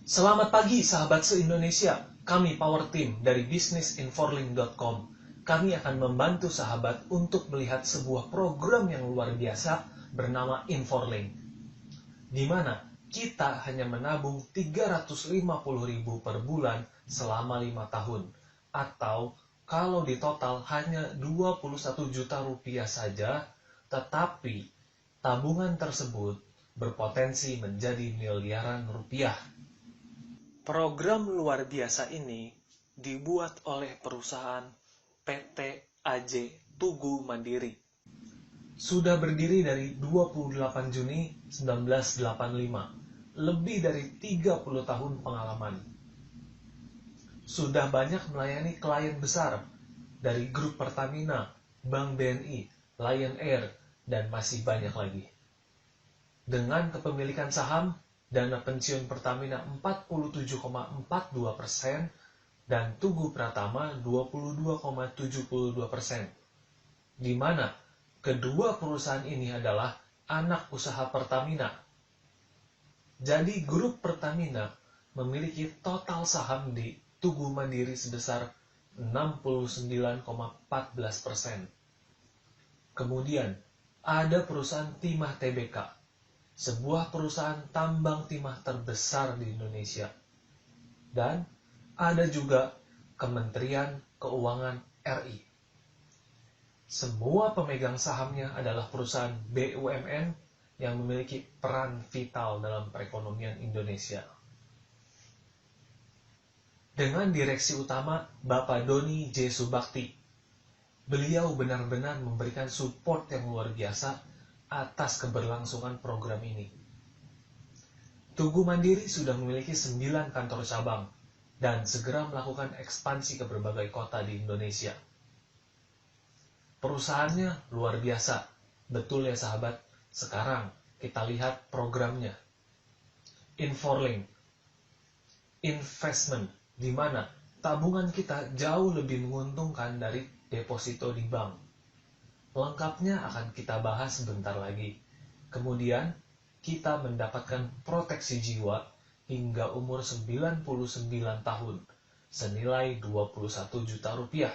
Selamat pagi sahabat se-Indonesia, kami Power Team dari businessinforlink.com. Kami akan membantu sahabat untuk melihat sebuah program yang luar biasa bernama Inforlink, di mana kita hanya menabung 350.000 per bulan selama 5 tahun, atau kalau di total hanya 21 juta rupiah saja, tetapi tabungan tersebut berpotensi menjadi miliaran rupiah. Program luar biasa ini dibuat oleh perusahaan PT AJ Tugu Mandiri. Sudah berdiri dari 28 Juni 1985, lebih dari 30 tahun pengalaman. Sudah banyak melayani klien besar dari Grup Pertamina, Bank BNI, Lion Air, dan masih banyak lagi. Dengan kepemilikan saham, dana pensiun Pertamina 47,42% dan Tugu Pratama 22,72%, di mana kedua perusahaan ini adalah anak usaha Pertamina. Jadi Grup Pertamina memiliki total saham di Tugu Mandiri sebesar 69,14%. Kemudian ada perusahaan Timah Tbk, sebuah perusahaan tambang timah terbesar di Indonesia. Dan ada juga Kementerian Keuangan RI. Semua pemegang sahamnya adalah perusahaan BUMN yang memiliki peran vital dalam perekonomian Indonesia. Dengan direksi utama Bapak Doni J. Subakti, beliau benar-benar memberikan support yang luar biasa atas keberlangsungan program ini. Tugu Mandiri sudah memiliki 9 kantor cabang dan segera melakukan ekspansi ke berbagai kota di Indonesia. Perusahaannya luar biasa, betul ya sahabat. Sekarang kita lihat programnya. Inforlink, investment, di mana tabungan kita jauh lebih menguntungkan dari deposito di bank. Lengkapnya akan kita bahas sebentar lagi. Kemudian, kita mendapatkan proteksi jiwa hingga umur 99 tahun, senilai 21 juta rupiah.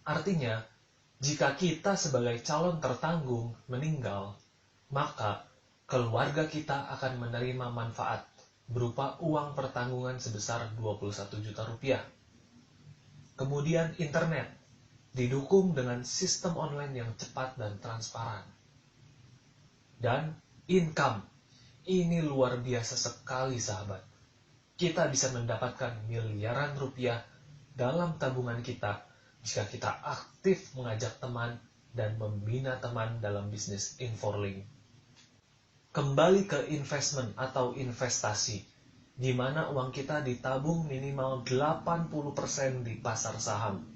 Artinya, jika kita sebagai calon tertanggung meninggal, maka keluarga kita akan menerima manfaat berupa uang pertanggungan sebesar 21 juta rupiah. Kemudian internet, didukung dengan sistem online yang cepat dan transparan. Dan income, ini luar biasa sekali sahabat. Kita bisa mendapatkan miliaran rupiah dalam tabungan kita jika kita aktif mengajak teman dan membina teman dalam bisnis Inforlink. Kembali ke investment atau investasi, di mana uang kita ditabung minimal 80% di pasar saham.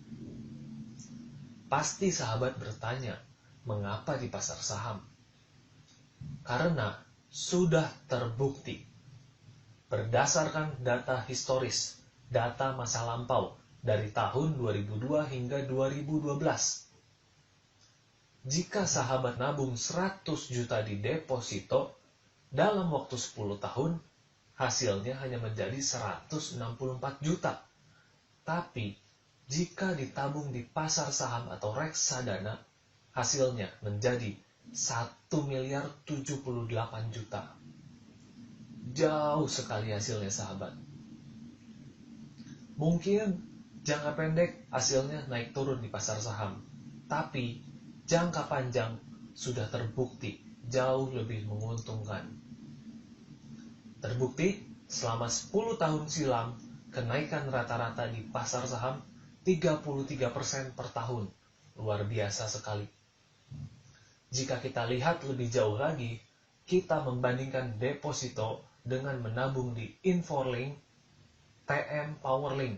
Pasti sahabat bertanya, mengapa di pasar saham? Karena sudah terbukti. Berdasarkan data historis, data masa lampau dari tahun 2002 hingga 2012. Jika sahabat nabung 100 juta di deposito, dalam waktu 10 tahun, hasilnya hanya menjadi 164 juta. Tapi, jika ditabung di pasar saham atau reksadana, hasilnya menjadi 1.078 juta. Jauh sekali hasilnya sahabat. Mungkin jangka pendek hasilnya naik turun di pasar saham, tapi jangka panjang sudah terbukti jauh lebih menguntungkan. Terbukti selama 10 tahun silam, kenaikan rata-rata di pasar saham 33% per tahun. Luar biasa sekali. Jika kita lihat lebih jauh lagi, kita membandingkan deposito dengan menabung di Inforlink, TM Powerlink.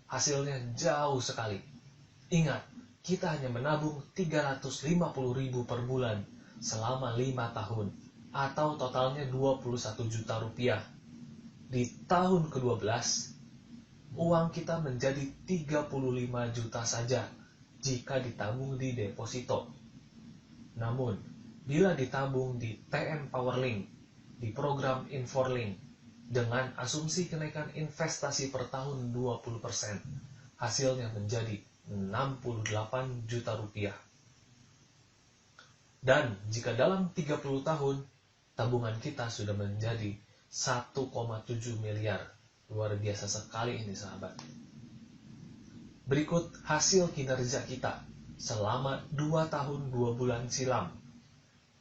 Hasilnya jauh sekali. Ingat, kita hanya menabung 350.000 per bulan selama 5 tahun, atau totalnya 21 juta rupiah. Di tahun ke-12, uang kita menjadi 35 juta saja jika ditabung di deposito. Namun, bila ditabung di TM Powerlink, di program Inforlink, dengan asumsi kenaikan investasi per tahun 20%, hasilnya menjadi 68 juta rupiah. Dan jika dalam 30 tahun, tabungan kita sudah menjadi 1,7 miliar. Luar biasa sekali ini, sahabat. Berikut hasil kinerja kita selama 2 tahun 2 bulan silam.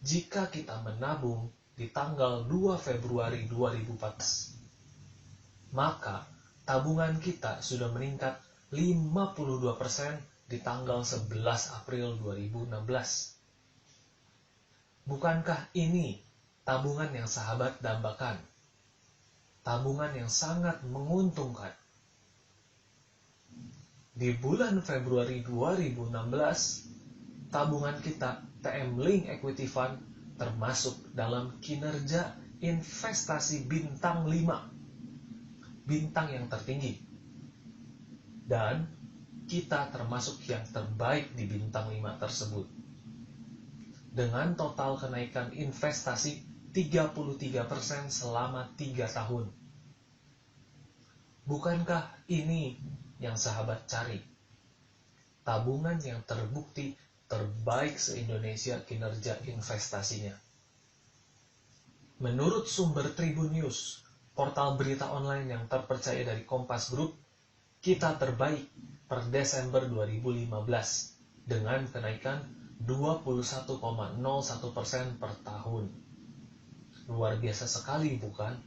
Jika kita menabung di tanggal 2 Februari 2014, maka tabungan kita sudah meningkat 52% di tanggal 11 April 2016. Bukankah ini tabungan yang sahabat dambakan? Tabungan yang sangat menguntungkan. Di bulan Februari 2016, tabungan kita TM Link Equity Fund termasuk dalam kinerja investasi bintang 5, bintang yang tertinggi. Dan kita termasuk yang terbaik di bintang 5 tersebut. Dengan total kenaikan investasi 33% selama 3 tahun. Bukankah ini yang sahabat cari? Tabungan yang terbukti terbaik se-Indonesia kinerja investasinya. Menurut sumber Tribun News, portal berita online yang terpercaya dari Kompas Group, kita terbaik per Desember 2015 dengan kenaikan 21,01% per tahun. Luar biasa sekali, bukan?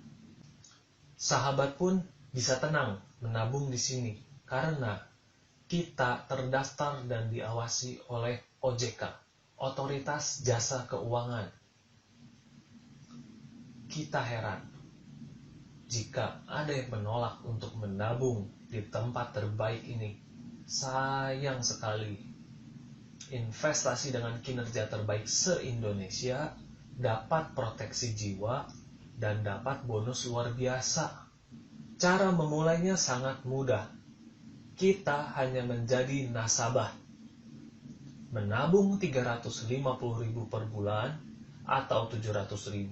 Sahabat pun bisa tenang menabung di sini karena kita terdaftar dan diawasi oleh OJK, Otoritas Jasa Keuangan. Kita heran jika ada yang menolak untuk menabung di tempat terbaik ini. Sayang sekali. Investasi dengan kinerja terbaik se-Indonesia dapat proteksi jiwa dan dapat bonus luar biasa. Cara memulainya sangat mudah. Kita hanya menjadi nasabah. Menabung 350.000 per bulan atau 700.000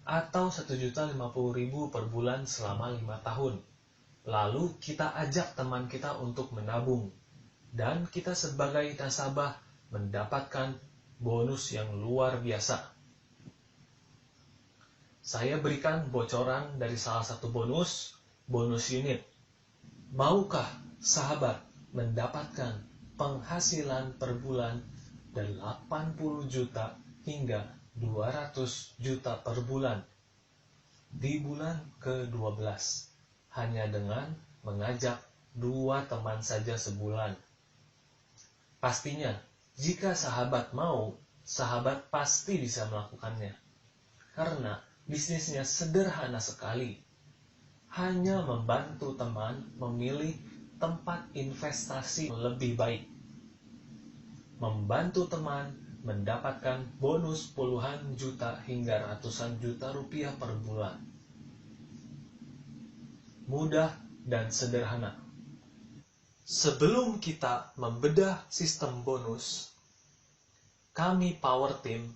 atau 1.050.000 per bulan selama 5 tahun. Lalu kita ajak teman kita untuk menabung. Dan kita sebagai nasabah mendapatkan bonus yang luar biasa. Saya berikan bocoran dari salah satu bonus unit. Maukah sahabat mendapatkan penghasilan per bulan 80 juta hingga 200 juta per bulan di bulan ke-12 hanya dengan mengajak 2 teman saja sebulan? Pastinya, jika sahabat mau, sahabat pasti bisa melakukannya. Karena bisnisnya sederhana sekali. Hanya membantu teman memilih tempat investasi lebih baik. Membantu teman mendapatkan bonus puluhan juta hingga ratusan juta rupiah per bulan. Mudah dan sederhana. Sebelum kita membedah sistem bonus, kami Power Team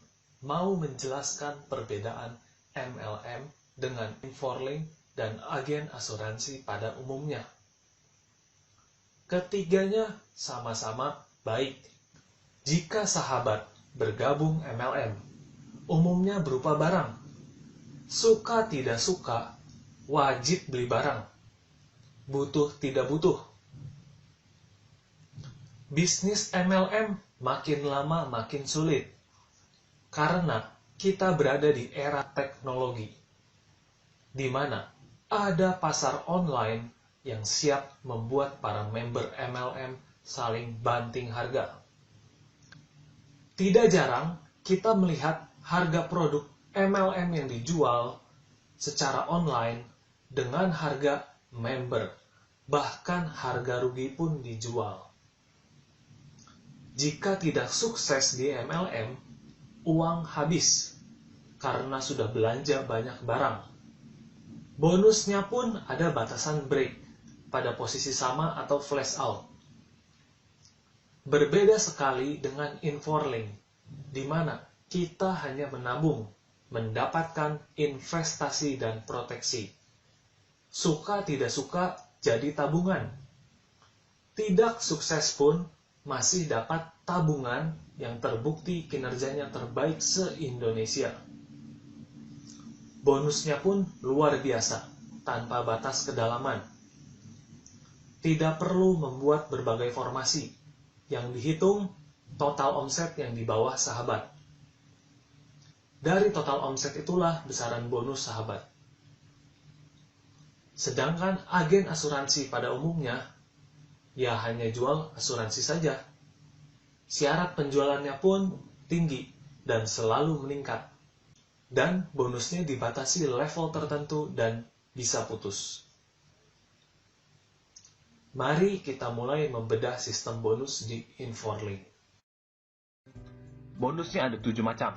mau menjelaskan perbedaan MLM dengan Inforlink dan agen asuransi pada umumnya. Ketiganya sama-sama baik. Jika sahabat bergabung MLM, umumnya berupa barang. Suka tidak suka, wajib beli barang. Butuh tidak butuh. Bisnis MLM makin lama makin sulit. Karena kita berada di era teknologi, di mana ada pasar online yang siap membuat para member MLM saling banting harga. Tidak jarang kita melihat harga produk MLM yang dijual secara online dengan harga member, bahkan harga rugi pun dijual. Jika tidak sukses di MLM, uang habis karena sudah belanja banyak barang. Bonusnya pun ada batasan break pada posisi sama atau flash out. Berbeda sekali dengan Inforlink, di mana kita hanya menabung, mendapatkan investasi dan proteksi. Suka tidak suka jadi tabungan. Tidak sukses pun masih dapat tabungan yang terbukti kinerjanya terbaik se-Indonesia. Bonusnya pun luar biasa, tanpa batas kedalaman. Tidak perlu membuat berbagai formasi. Yang dihitung total omset yang di bawah sahabat. Dari total omset itulah besaran bonus sahabat. Sedangkan agen asuransi pada umumnya, ya hanya jual asuransi saja. Syarat penjualannya pun tinggi dan selalu meningkat. Dan bonusnya dibatasi level tertentu dan bisa putus. Mari kita mulai membedah sistem bonus di Inforlink. Bonusnya ada 7 macam,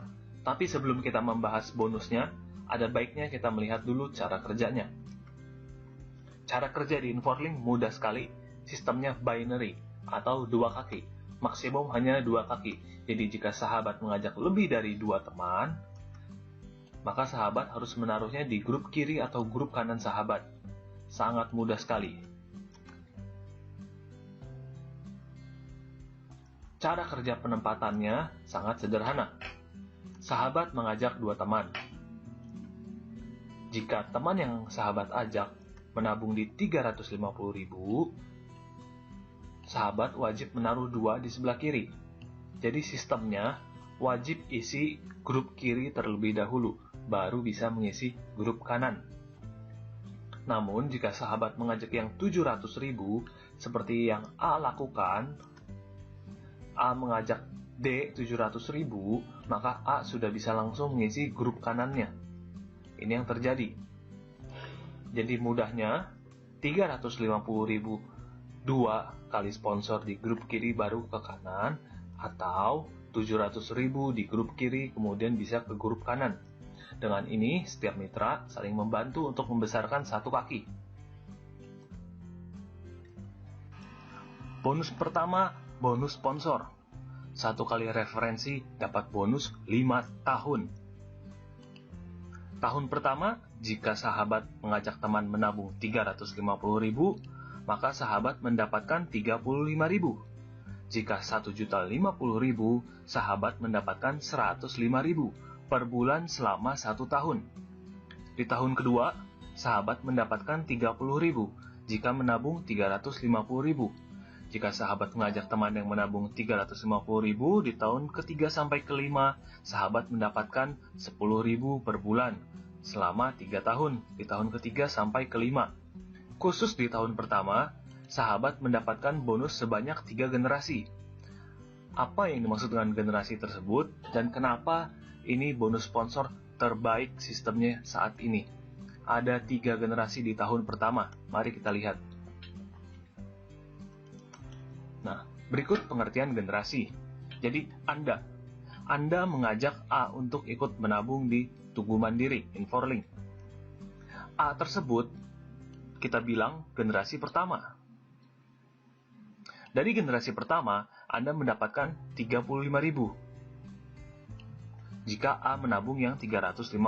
tapi sebelum kita membahas bonusnya, ada baiknya kita melihat dulu cara kerjanya. Cara kerja di Inforlink mudah sekali, sistemnya binary atau 2 kaki, maksimum hanya 2 kaki. Jadi jika sahabat mengajak lebih dari 2 teman, maka sahabat harus menaruhnya di grup kiri atau grup kanan sahabat. Sangat mudah sekali. Cara kerja penempatannya sangat sederhana. Sahabat mengajak 2 teman. Jika teman yang sahabat ajak menabung di 350.000, sahabat wajib menaruh 2 di sebelah kiri. Jadi sistemnya wajib isi grup kiri terlebih dahulu, baru bisa mengisi grup kanan. Namun jika sahabat mengajak yang 700.000, seperti yang A lakukan, A mengajak D 700.000, maka A sudah bisa langsung mengisi grup kanannya. Ini yang terjadi. Jadi mudahnya 350.000 2 kali sponsor di grup kiri baru ke kanan, atau 700.000 di grup kiri kemudian bisa ke grup kanan. Dengan ini setiap mitra saling membantu untuk membesarkan satu kaki. Bonus pertama, bonus sponsor. 1 kali referensi dapat bonus 5 tahun. Tahun pertama, jika sahabat mengajak teman menabung 350.000, maka sahabat mendapatkan 35.000. Jika 1.050.000, sahabat mendapatkan 105.000 per bulan selama 1 tahun. Di tahun kedua, sahabat mendapatkan 30.000 jika menabung 350.000. Jika sahabat mengajak teman yang menabung 350.000, di tahun ketiga sampai kelima, sahabat mendapatkan 10.000 per bulan selama 3 tahun, di tahun ketiga sampai kelima. Khusus di tahun pertama, sahabat mendapatkan bonus sebanyak 3 generasi. Apa yang dimaksud dengan generasi tersebut, dan kenapa ini bonus sponsor terbaik sistemnya saat ini? Ada 3 generasi di tahun pertama. Mari kita lihat. Nah, berikut pengertian generasi. Jadi, Anda mengajak A untuk ikut menabung di Tugu Mandiri, Inforlink. A tersebut kita bilang generasi pertama. Dari generasi pertama, Anda mendapatkan 35.000. Jika A menabung yang 350.000.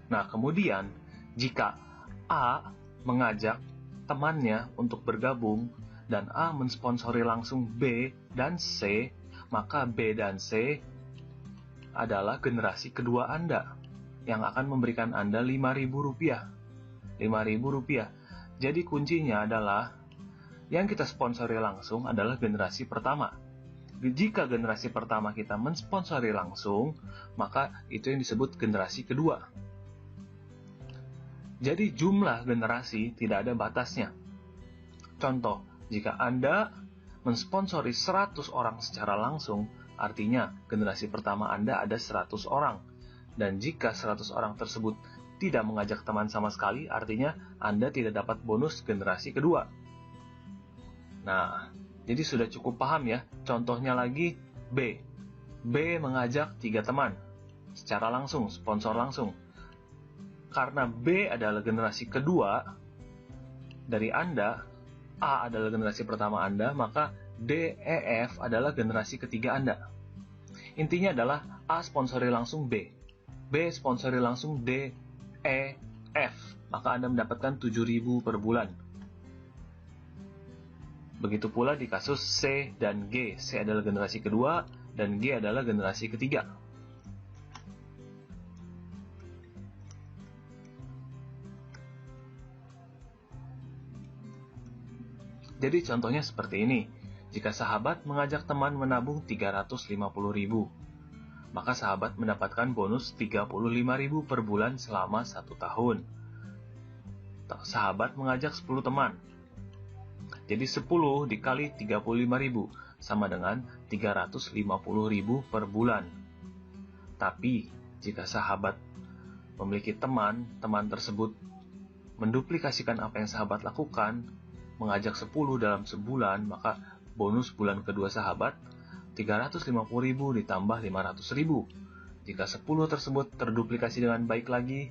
Nah, kemudian jika A mengajak temannya untuk bergabung dan A mensponsori langsung B dan C, maka B dan C adalah generasi kedua Anda yang akan memberikan Anda Rp5.000. Rp5.000. Jadi kuncinya adalah yang kita sponsori langsung adalah generasi pertama. Jika generasi pertama kita mensponsori langsung, maka itu yang disebut generasi kedua. Jadi jumlah generasi tidak ada batasnya. Contoh, jika Anda mensponsori 100 orang secara langsung, artinya generasi pertama Anda ada 100 orang. Dan jika 100 orang tersebut tidak mengajak teman sama sekali, artinya Anda tidak dapat bonus generasi kedua. Nah, jadi sudah cukup paham ya. Contohnya lagi B. B mengajak 3 teman secara langsung, sponsor langsung. Karena B adalah generasi kedua dari Anda, A adalah generasi pertama Anda, maka D, E, F adalah generasi ketiga Anda. Intinya adalah A sponsori langsung B, B sponsori langsung D, E, F. Maka maka Anda mendapatkan 7.000 per bulan. Begitu pula di kasus C dan G. C adalah generasi kedua dan G adalah generasi ketiga. Jadi contohnya seperti ini. Jika sahabat mengajak teman menabung 350.000, maka sahabat mendapatkan bonus 35.000 per bulan selama 1 tahun. Sahabat mengajak 10 teman. Jadi 10 dikali 35.000 sama dengan 350.000 per bulan. Tapi jika sahabat memiliki teman tersebut menduplikasikan apa yang sahabat lakukan, mengajak 10 dalam sebulan, maka bonus bulan kedua sahabat 350.000 ditambah 500.000. Jika 10 tersebut terduplikasi dengan baik lagi,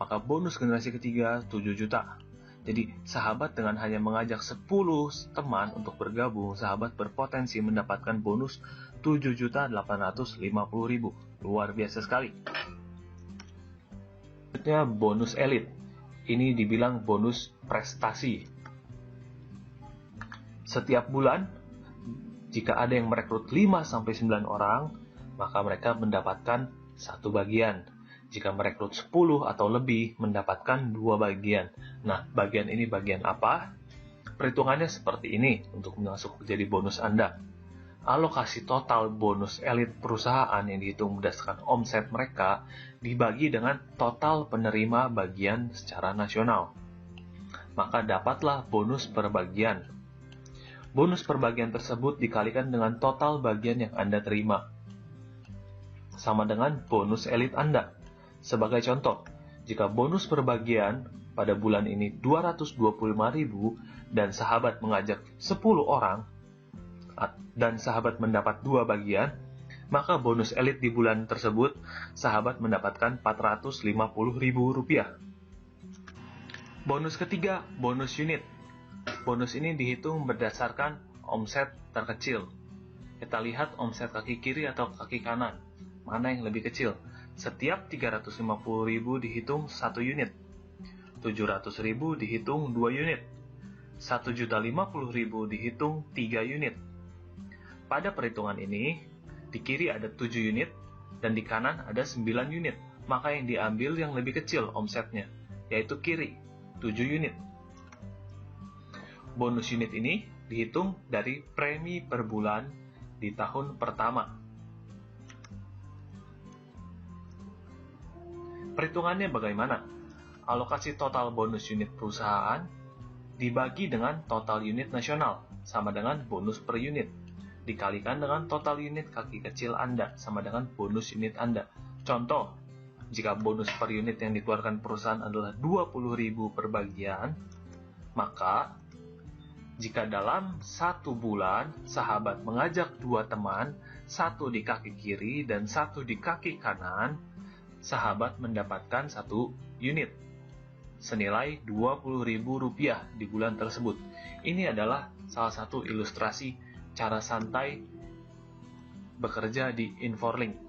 maka bonus generasi ketiga 7 juta. Jadi sahabat dengan hanya mengajak 10 teman untuk bergabung, sahabat berpotensi mendapatkan bonus 7.850.000. Luar biasa sekali. Selanjutnya bonus elit. Ini dibilang bonus prestasi. Setiap bulan, jika ada yang merekrut 5-9 orang, maka mereka mendapatkan 1 bagian. Jika merekrut 10 atau lebih, mendapatkan 2 bagian. Nah, bagian ini bagian apa? Perhitungannya seperti ini untuk masuk jadi bonus Anda. Alokasi total bonus elit perusahaan yang dihitung berdasarkan omset mereka dibagi dengan total penerima bagian secara nasional. Maka dapatlah bonus per bagian. Bonus per bagian tersebut dikalikan dengan total bagian yang Anda terima, sama dengan bonus elit Anda. Sebagai contoh, jika bonus per bagian pada bulan ini 225.000 dan sahabat mengajak 10 orang dan sahabat mendapat 2 bagian, maka bonus elit di bulan tersebut sahabat mendapatkan Rp450.000. Bonus ketiga, bonus unit. Bonus ini dihitung berdasarkan omset terkecil. Kita lihat omset kaki kiri atau kaki kanan. Mana yang lebih kecil? Setiap 350.000 dihitung 1 unit. 700.000 dihitung 2 unit. 1.050.000 dihitung 3 unit. Pada perhitungan ini, di kiri ada 7 unit dan di kanan ada 9 unit. Maka yang diambil yang lebih kecil omsetnya, yaitu kiri, 7 unit. Bonus unit ini dihitung dari premi per bulan di tahun pertama. Perhitungannya bagaimana? Alokasi total bonus unit perusahaan dibagi dengan total unit nasional, sama dengan bonus per unit, dikalikan dengan total unit kaki kecil Anda, sama dengan bonus unit Anda. Contoh, jika bonus per unit yang dikeluarkan perusahaan adalah 20.000 per bagian, maka jika dalam 1 bulan, sahabat mengajak 2 teman, 1 di kaki kiri dan 1 di kaki kanan, sahabat mendapatkan 1 unit, senilai Rp20.000 di bulan tersebut. Ini adalah salah satu ilustrasi cara santai bekerja di Inforlink.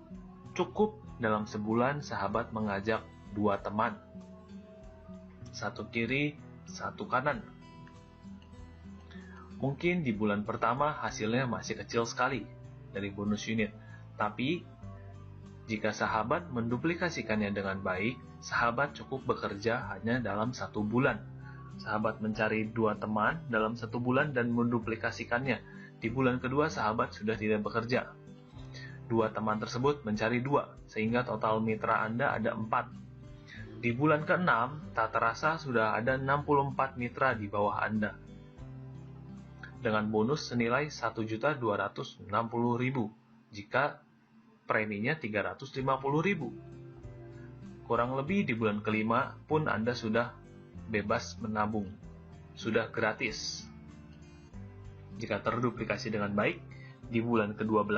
Cukup dalam sebulan sahabat mengajak 2 teman, 1 kiri, 1 kanan. Mungkin di bulan pertama hasilnya masih kecil sekali dari bonus unit. Tapi, jika sahabat menduplikasikannya dengan baik, sahabat cukup bekerja hanya dalam 1 bulan. Sahabat mencari 2 teman dalam 1 bulan dan menduplikasikannya. Di bulan kedua, sahabat sudah tidak bekerja. 2 teman tersebut mencari 2, sehingga total mitra Anda ada 4. Di bulan ke-6, tak terasa sudah ada 64 mitra di bawah Anda, dengan bonus senilai Rp1.260.000 jika preminya Rp350.000. Kurang lebih di bulan kelima pun Anda sudah bebas menabung, sudah gratis. Jika terduplikasi dengan baik, di bulan ke-12,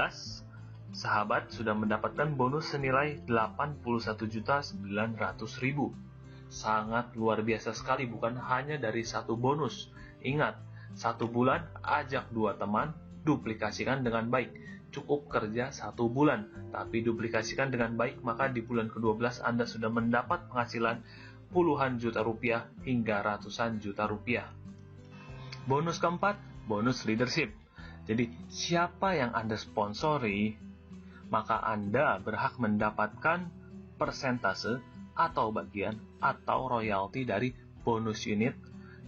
sahabat sudah mendapatkan bonus senilai Rp81.900.000. Sangat luar biasa sekali, bukan hanya dari 1 bonus. Ingat, 1 bulan, ajak 2 teman, duplikasikan dengan baik. Cukup kerja 1 bulan, tapi duplikasikan dengan baik, maka di bulan ke-12 Anda sudah mendapat penghasilan puluhan juta rupiah hingga ratusan juta rupiah. Bonus keempat, bonus leadership. Jadi, siapa yang Anda sponsori, maka Anda berhak mendapatkan persentase atau bagian atau royalti dari bonus unit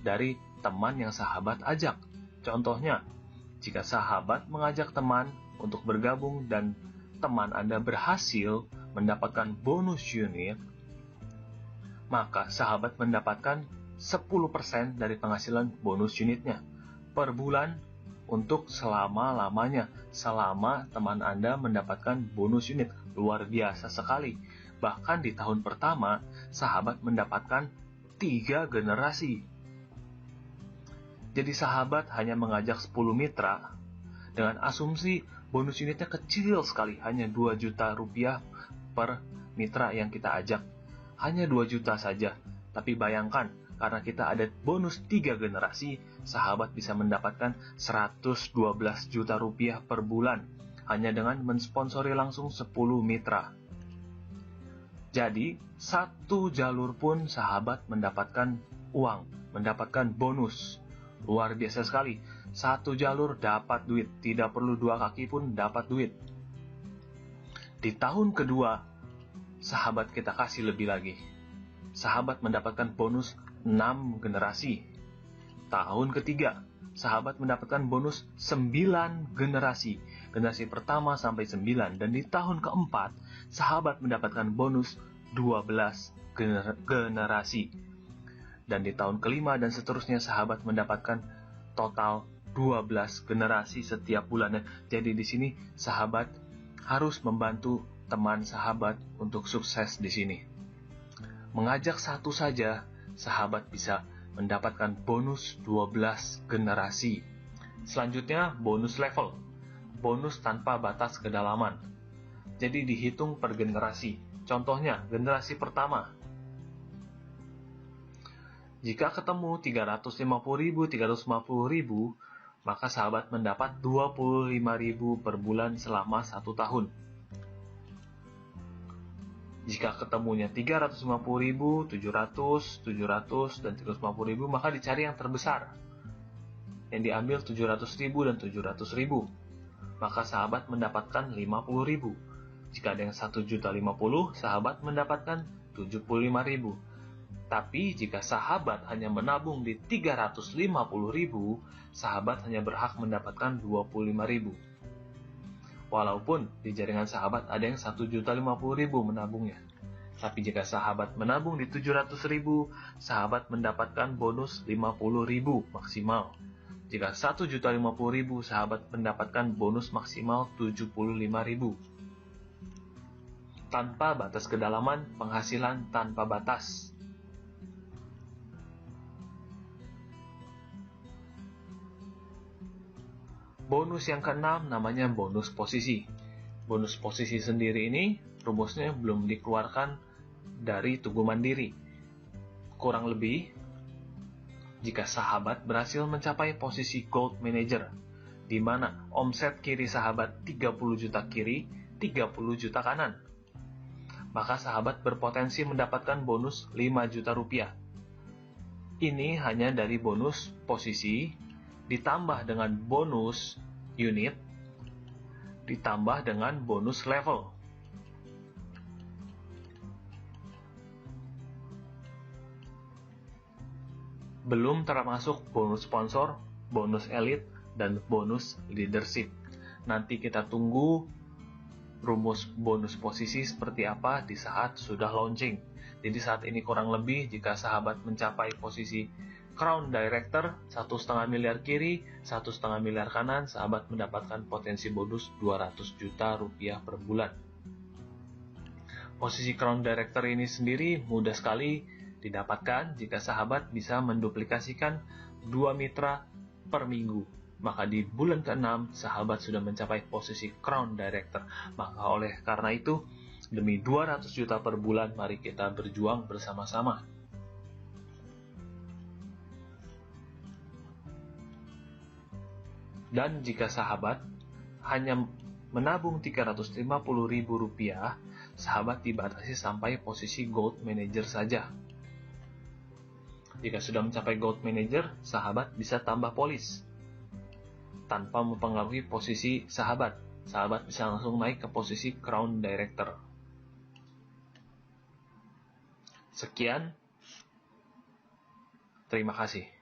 dari teman yang sahabat ajak. Contohnya, jika sahabat mengajak teman untuk bergabung dan teman Anda berhasil mendapatkan bonus unit, maka sahabat mendapatkan 10% dari penghasilan bonus unitnya per bulan untuk selama-lamanya, selama teman Anda mendapatkan bonus unit. Luar biasa sekali. Bahkan di tahun pertama, sahabat mendapatkan 3 generasi. Jadi sahabat hanya mengajak 10 mitra, dengan asumsi bonus unitnya kecil sekali, hanya 2 juta rupiah per mitra yang kita ajak. Hanya 2 juta saja, tapi bayangkan, karena kita ada bonus 3 generasi, sahabat bisa mendapatkan 112 juta rupiah per bulan, hanya dengan mensponsori langsung 10 mitra. Jadi, satu jalur pun sahabat mendapatkan uang, mendapatkan bonus. Luar biasa sekali, satu jalur dapat duit, tidak perlu 2 kaki pun dapat duit. Di tahun kedua, sahabat kita kasih lebih lagi. Sahabat mendapatkan bonus 6 generasi. Tahun ketiga, sahabat mendapatkan bonus 9 generasi. Generasi pertama sampai 9. Dan di tahun keempat, sahabat mendapatkan bonus 12 generasi. Dan di tahun kelima dan seterusnya, sahabat mendapatkan total 12 generasi setiap bulannya. Jadi di sini sahabat harus membantu teman sahabat untuk sukses di sini. Mengajak satu saja, sahabat bisa mendapatkan bonus 12 generasi. Selanjutnya, bonus level. Bonus tanpa batas kedalaman. Jadi dihitung per generasi. Contohnya, generasi pertama. Jika ketemu 350.000, 350.000, maka sahabat mendapat 25.000 per bulan selama 1 tahun. Jika ketemunya 350.000, 700, 700, dan 350.000, maka dicari yang terbesar. Yang diambil 700.000 dan 700.000. Maka sahabat mendapatkan 50.000. Jika ada yang 1.050.000, sahabat mendapatkan 75.000. Tapi jika sahabat hanya menabung di 350.000, sahabat hanya berhak mendapatkan 25.000. Walaupun di jaringan sahabat ada yang 1.050.000 menabungnya. Tapi jika sahabat menabung di 700.000, sahabat mendapatkan bonus 50.000 maksimal. Jika 1.050.000, sahabat mendapatkan bonus maksimal 75.000. Tanpa batas kedalaman, penghasilan tanpa batas. Bonus yang keenam namanya bonus posisi. Bonus posisi sendiri ini rumusnya belum dikeluarkan dari Tugu Mandiri. Kurang lebih, jika sahabat berhasil mencapai posisi Gold Manager, di mana omset kiri sahabat 30 juta kiri, 30 juta kanan, maka sahabat berpotensi mendapatkan bonus 5 juta rupiah. Ini hanya dari bonus posisi, ditambah dengan bonus unit, ditambah dengan bonus level. Belum termasuk bonus sponsor, bonus elite, dan bonus leadership. Nanti kita tunggu rumus bonus posisi seperti apa di saat sudah launching. Jadi saat ini kurang lebih jika sahabat mencapai posisi Crown Director 1,5 miliar kiri, 1,5 miliar kanan, sahabat mendapatkan potensi bonus 200 juta rupiah per bulan. Posisi Crown Director ini sendiri mudah sekali didapatkan jika sahabat bisa menduplikasikan 2 mitra per minggu. Maka di bulan ke-6 sahabat sudah mencapai posisi Crown Director. Maka oleh karena itu, demi 200 juta per bulan, mari kita berjuang bersama-sama. Dan jika sahabat hanya menabung 350.000 rupiah, sahabat dibatasi sampai posisi Gold Manager saja. Jika sudah mencapai Gold Manager, sahabat bisa tambah polis. Tanpa mempengaruhi posisi sahabat bisa langsung naik ke posisi Crown Director. Sekian, terima kasih.